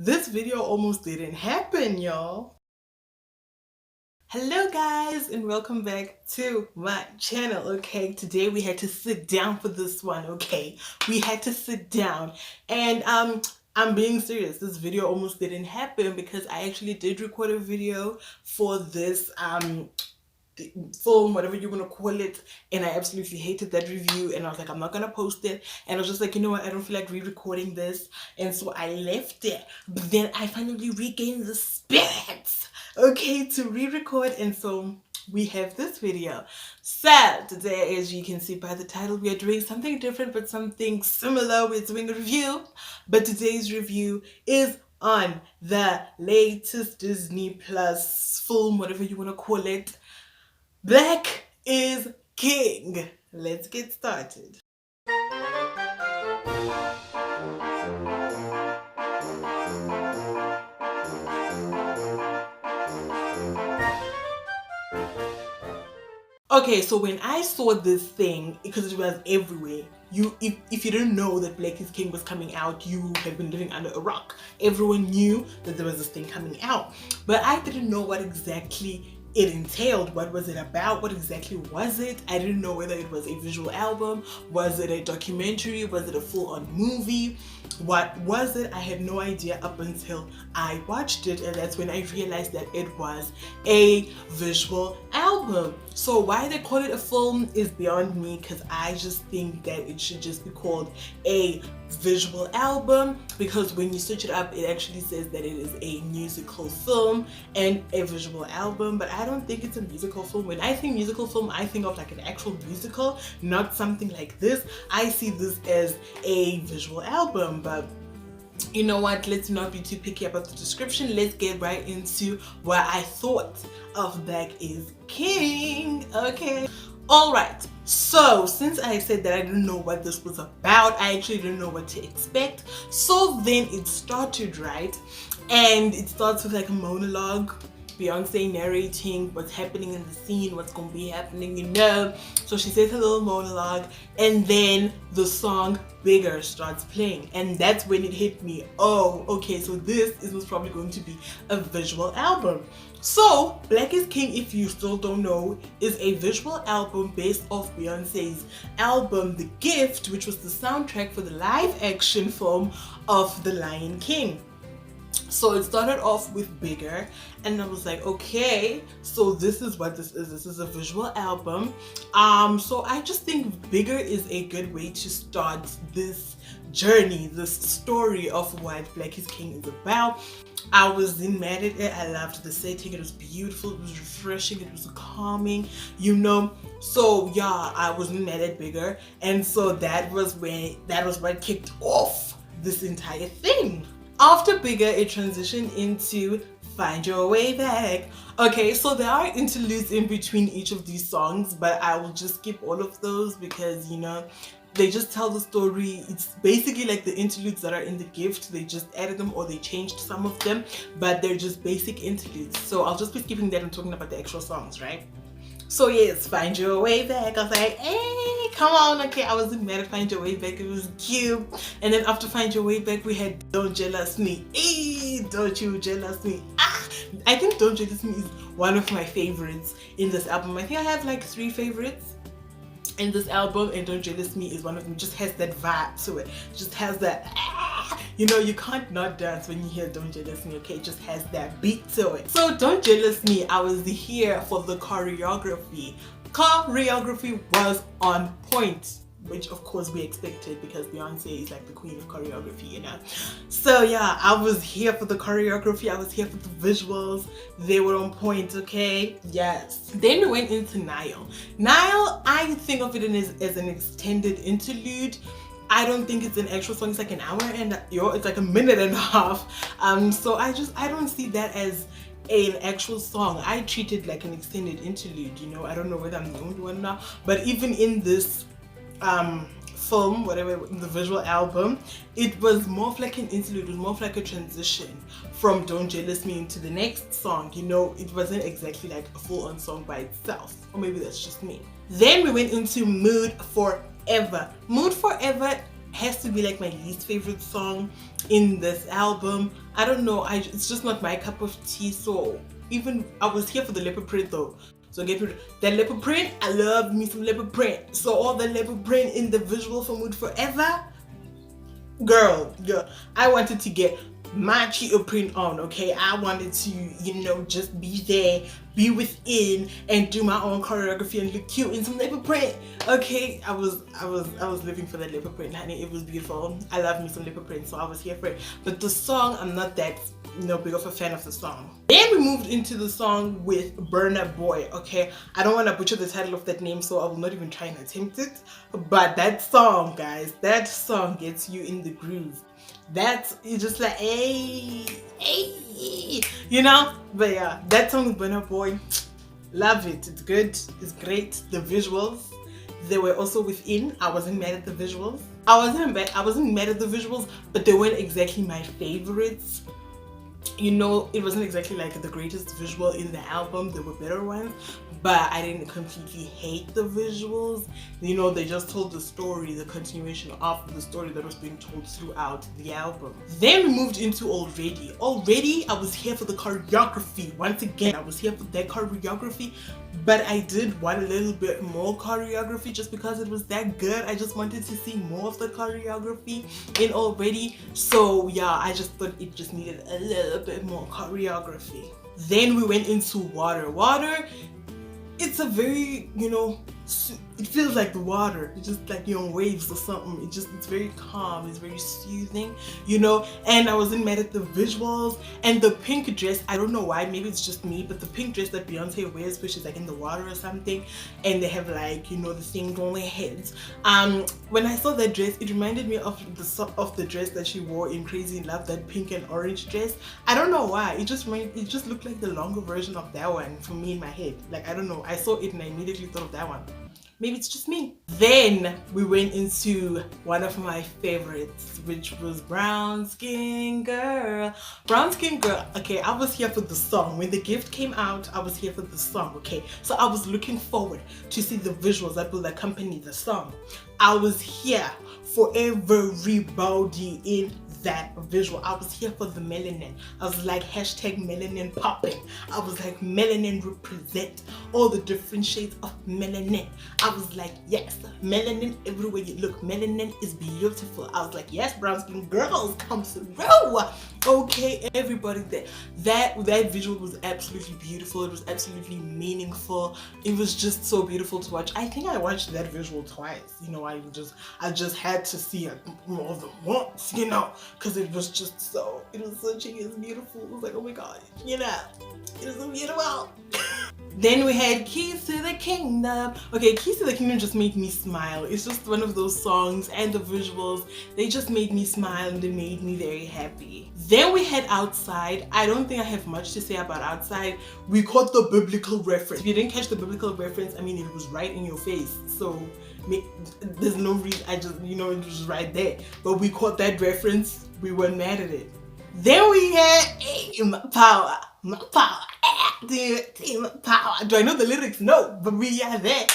This video almost didn't happen, y'all. Hello guys and welcome back to my channel. Okay, today we had to sit down for this one. Okay, we had to sit down and I'm being serious. This video almost didn't happen because I actually did record a video for this film, whatever you want to call it, and I absolutely hated that review, and I was like, I'm not gonna post it. And I was just like, you know what, I don't feel like re-recording this, and so I left it. But then I finally regained the spirit, okay, to re-record, and so we have this video. So today, as you can see by the title, we are doing something different but something similar. We're doing a review, but today's review is on the latest Disney Plus film, whatever you want to call it, Black is King. Let's get started. Okay, so when I saw this thing, because it was everywhere, if you didn't know that Black is King was coming out, you had been living under a rock. Everyone knew that there was this thing coming out, but I didn't know what exactly it entailed. What was it about? What exactly was it? I didn't know whether it was a visual album, was it a documentary, was it a full-on movie, what was it? I had no idea up until I watched it, and that's when I realized that it was a visual album. So why they call it a film is beyond me, because I just think that it should just be called a visual album, because when you search it up it actually says that it is a musical film and a visual album, but I don't think it's a musical film. When I think musical film, I think of like an actual musical, not something like this. I see this as a visual album. But you know what, let's not be too picky about the description. Let's get right into what I thought of Black is King. Okay, all right, so since I said that I didn't know what this was about, I actually didn't know what to expect. So then it started, right? And it starts with like a monologue, Beyoncé narrating what's happening in the scene, what's gonna be happening, you know. So she says a little monologue, and then the song Bigger starts playing, and that's when it hit me. Oh, okay, so this is most probably going to be a visual album. So Black is King, if you still don't know, is a visual album based off Beyonce's album The Gift, which was the soundtrack for the live action film of The Lion King. So it started off with Bigger, and I was like, okay, so this is what this is. This is a visual album. So I just think Bigger is a good way to start this journey, this story of what Black is King is about. I wasn't mad at it. I loved the setting. It was beautiful. It was refreshing. It was calming, you know. So yeah, I wasn't mad at Bigger, and so that was what kicked off this entire thing. After Bigger, it transitioned into Find Your Way Back. Okay, so there are interludes in between each of these songs, but I will just skip all of those because, you know, they just tell the story. It's basically like the interludes that are in The Gift. They just added them or they changed some of them, but they're just basic interludes. So I'll just be skipping that and talking about the actual songs, right? So yes, Find Your Way Back. I was like, hey, come on. Okay, I wasn't mad at Find Your Way Back. It was cute. And then after Find Your Way Back, we had Don't Jealous Me. Hey, don't you jealous me. I think Don't Jealous Me is one of my favorites in this album. I think I have like 3 favorites in this album, and Don't Jealous Me is one of them. It just has that vibe to it. It just has that, you know, you can't not dance when you hear Don't Jealous Me, okay? It just has that beat to it. So Don't Jealous Me, I was here for the choreography. Choreography was on point, which of course we expected because Beyonce is like the queen of choreography, you know. So yeah, I was here for the choreography. I was here for the visuals. They were on point, okay? Yes. Then we went into NILE. NILE, I think of it as an extended interlude. I don't think it's an actual song. It's like an hour and it's like a minute and a half. So I don't see that as an actual song. I treat it like an extended interlude, you know. I don't know whether I'm the only one now, but even in this film, whatever, the visual album, it was more of like an interlude. It was more of like a transition from Don't Jealous Me into the next song, you know. It wasn't exactly like a full-on song by itself, or maybe that's just me. Then we went into Mood Forever. Mood Forever has to be like my least favorite song in this album. I don't know, it's just not my cup of tea. So even I was here for the leopard print though. So get rid of that leopard print. I love me some leopard print. So all the leopard print in the visual for Mood Forever. Girl, I wanted to get my cheetah print on, okay? I wanted to, just be there, be within, and do my own choreography and look cute in some leopard print. Okay, I was living for that leopard print, honey. It was beautiful. I love me some leopard print, so I was here for it. But the song, I'm not that big of a fan of the song. Then we moved into the song with Burna Boy. Okay, I don't want to butcher the title of that name, so I will not even try and attempt it. But that song, guys, that song gets you in the groove. That's just like hey, But yeah, that song with Burna Boy, love it. It's good. It's great. The visuals, they were also within. I wasn't mad at the visuals. I wasn't mad at the visuals, but they weren't exactly my favorites. It wasn't exactly like the greatest visual in the album. There were better ones, but I didn't completely hate the visuals. They just told the story, the continuation of the story that was being told throughout the album. Then we moved into Already. Already, I was here for the choreography. Once again, I was here for that choreography, but I did want a little bit more choreography just because it was that good. I just wanted to see more of the choreography in Already. So yeah, I just thought it just needed a little bit more choreography. Then we went into Water. Water, it's a very, it feels like the water. It's just like you're on waves or something. It's very calm. It's very soothing, And I wasn't mad at the visuals and the pink dress. I don't know why. Maybe it's just me, but the pink dress that Beyonce wears, which is like in the water or something, and they have like the thing on their heads. When I saw that dress, it reminded me of the dress that she wore in Crazy in Love, that pink and orange dress. I don't know why. It just looked like the longer version of that one for me in my head. Like I don't know. I saw it and I immediately thought of that one. Maybe it's just me. Then we went into one of my favorites, which was Brown Skin Girl. Brown Skin Girl, okay, I was here for the song. When The Gift came out, I was here for the song, okay? So I was looking forward to see the visuals that will accompany the song. I was here for everybody in that visual. I was here for the melanin. I was like #melanin popping. I was like, melanin represent all the different shades of melanin. I was like, yes, melanin everywhere you look. Melanin is beautiful. I was like, yes, brown skin girls, come through. Okay, everybody there. That visual was absolutely beautiful. It was absolutely meaningful. It was just so beautiful to watch. I think I watched that visual twice. I just had to see it more than once, because it was so cheeky, it's beautiful. It was like, oh my god, it was so beautiful. Then we had Keys to the Kingdom. Okay, Keys to the Kingdom just made me smile. It's just one of those songs, and the visuals, they just made me smile and they made me very happy. Then we had Outside. I don't think I have much to say about Outside. We caught the biblical reference. If you didn't catch the biblical reference, I mean, it was right in your face. So there's no reason, it was right there. But we caught that reference. We weren't mad at it. Then we had my power. Team power. Do I know the lyrics? No, but we are there.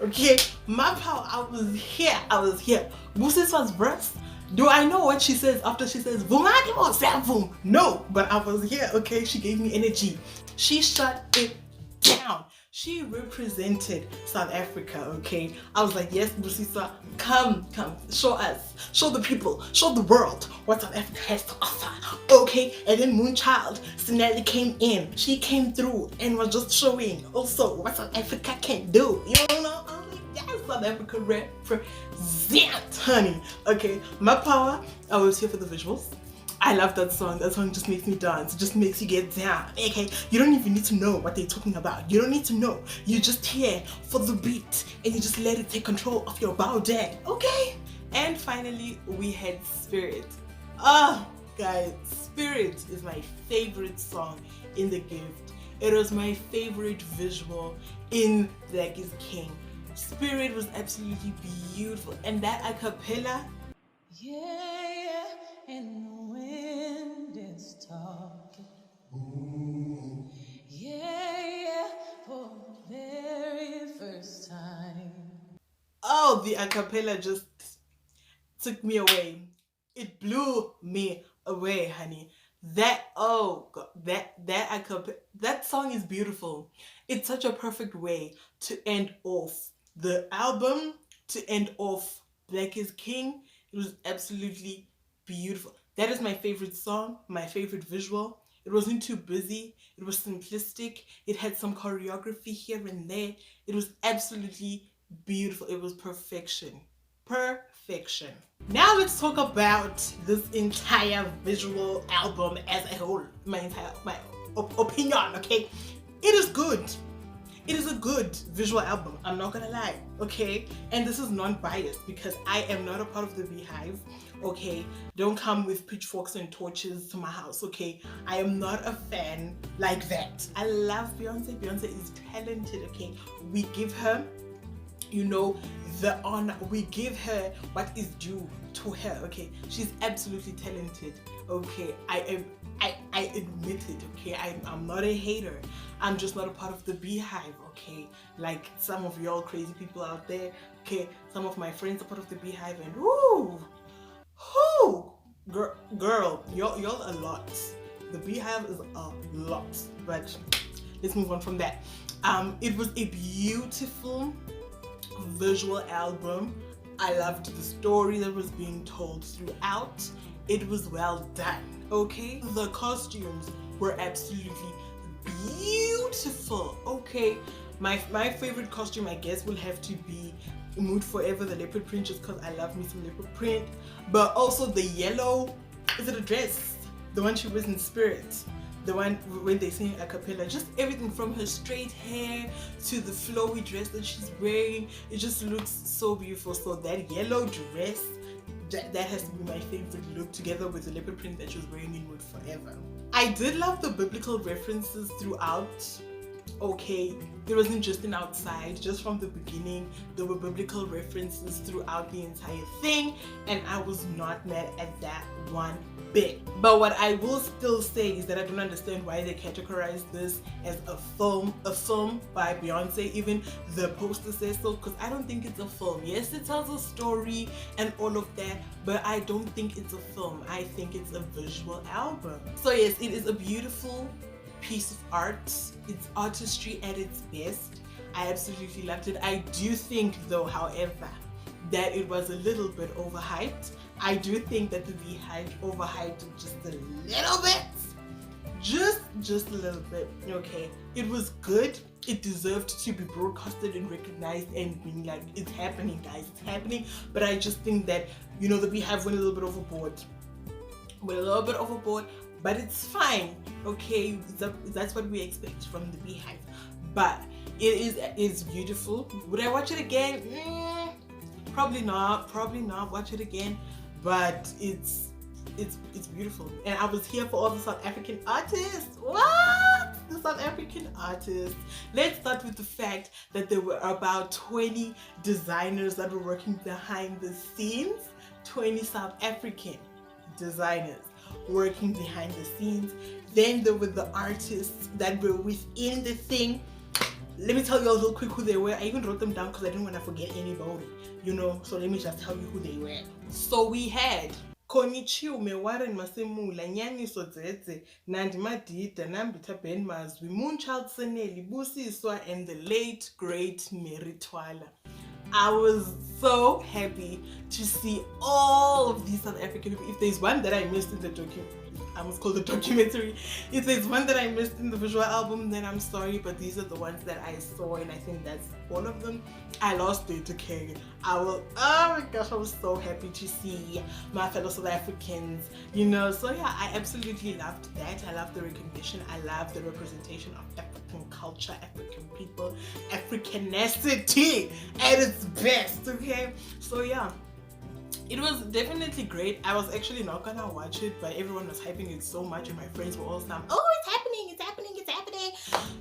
Okay, my power. I was here. Busiswa's verse. Do I know what she says after she says "Vumani mo sevum"? No, but I was here. Okay, she gave me energy. She shut it down. She represented South Africa, okay? I was like, yes, Busiswa, come, show us, show the people, show the world what South Africa has to offer, okay? And then Moonchild, Sinelli came in. She came through and was just showing also what South Africa can do, I was like, yes, South Africa represent, honey, okay? My power, I was here for the visuals. I love that song. That song just makes me dance. It just makes you get down. Okay, you don't even need to know what they're talking about. You don't need to know. You're just here for the beat and you just let it take control of your body. Okay? And finally, we had Spirit. Guys, Spirit is my favorite song in The Gift. It was my favorite visual in Black is King. Spirit was absolutely beautiful. And that a cappella, yeah, and the wind is talking. Ooh. Yeah, for the very first time. Oh, the a cappella just took me away. it blew me away, honey. That, oh god, that song is beautiful. It's such a perfect way to end off the album, to end off Black is King. It was absolutely beautiful. That is my favorite song, my favorite visual. It wasn't too busy, it was simplistic, it had some choreography here and there. It was absolutely beautiful. It was perfection. Perfection. Now let's talk about this entire visual album as a whole. My opinion, okay? It is good. It is a good visual album, I'm not gonna lie, okay? And this is non-biased because I am not a part of the Beehive, okay? Don't come with pitchforks and torches to my house, okay? I am not a fan like that. I love Beyonce. Beyonce is talented, okay? We give her, you know, the honor. We give her what is due to her, okay? She's absolutely talented, okay? I admit it, okay? I'm not a hater. I'm just not a part of the Beehive, okay? Like some of y'all crazy people out there, okay? Some of my friends are part of the Beehive, and whoo, girl, y'all a lot. The Beehive is a lot, but let's move on from that. It was a beautiful visual album. I loved the story that was being told throughout. It was well done, okay? The costumes were absolutely beautiful, okay? My favorite costume, I guess, will have to be Mood Forever, the leopard print, just because I love me some leopard print. But also the yellow, is it a dress? The one she wears in Spirit. The one when they sing a cappella, just everything from her straight hair to the flowy dress that she's wearing, it just looks so beautiful. So that yellow dress, that has to be my favorite look, together with the leopard print that she was wearing in Mood Forever. I did love the biblical references throughout. Okay, it wasn't just an outside, just from the beginning there were biblical references throughout the entire thing, and I was not mad at that one bit. But what I will still say is that I don't understand why they categorize this as a film by Beyonce. Even the poster says so, because I don't think it's a film. Yes, it tells a story and all of that, but I don't think it's a film. I think it's a visual album. So yes, it is a beautiful piece of art. It's artistry at its best. I absolutely loved it. I do think though, however, that it was a little bit overhyped. I do think that the Beehive overhyped it just a little bit. Just a little bit, okay? It was good. It deserved to be broadcasted and recognized and being like, it's happening, guys, it's happening. But I just think that, you know, the Beehive went a little bit overboard. But it's fine, okay? That's what we expect from the Beehive. But it's beautiful. Would I watch it again? Probably not. Watch it again. But it's beautiful. And I was here for all the South African artists. What? The South African artists. Let's start with the fact that there were about 20 designers that were working behind the scenes. 20 South African designers working behind the scenes. Then there were the artists that were within the thing. Let me tell you all real quick who they were. I even wrote them down because I didn't want to forget anybody, you know, so let me just tell you who they were. So we had Konnichiwa, Warren Masemula, Nyani Sodzedze, Nandi Madida, Nambita Ben Mazwi, Moonchild Seneli, Busiswa, and the late great Mary Twala. I was so happy to see all of these South African people. If there's one that I missed in the I must call the documentary. If there's one that I missed in the visual album, then I'm sorry, but these are the ones that I saw, and I think that's all of them. I lost it, okay? Oh my gosh, I was so happy to see my fellow South Africans, you know. So yeah, I absolutely loved that. I love the recognition. I love the representation of African culture, African people, Africanity at its best, okay? So yeah, it was definitely great. I was actually not gonna watch it, but everyone was hyping it so much, and my friends were all saying, oh, it's happening, it's happening, it's happening,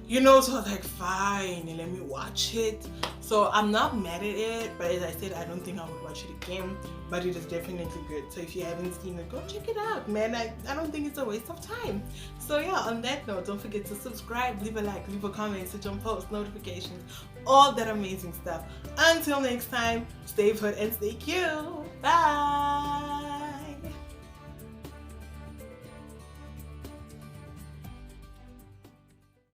you know. So I was like, fine, let me watch it. So I'm not mad at it, but as I said, I don't think I would watch it again, but it is definitely good. So if you haven't seen it, go check it out, man. I don't think it's a waste of time. So yeah, on that note, don't forget to subscribe, leave a like, leave a comment, switch on post notifications, all that amazing stuff. Until next time, stay put and stay cute. Bye.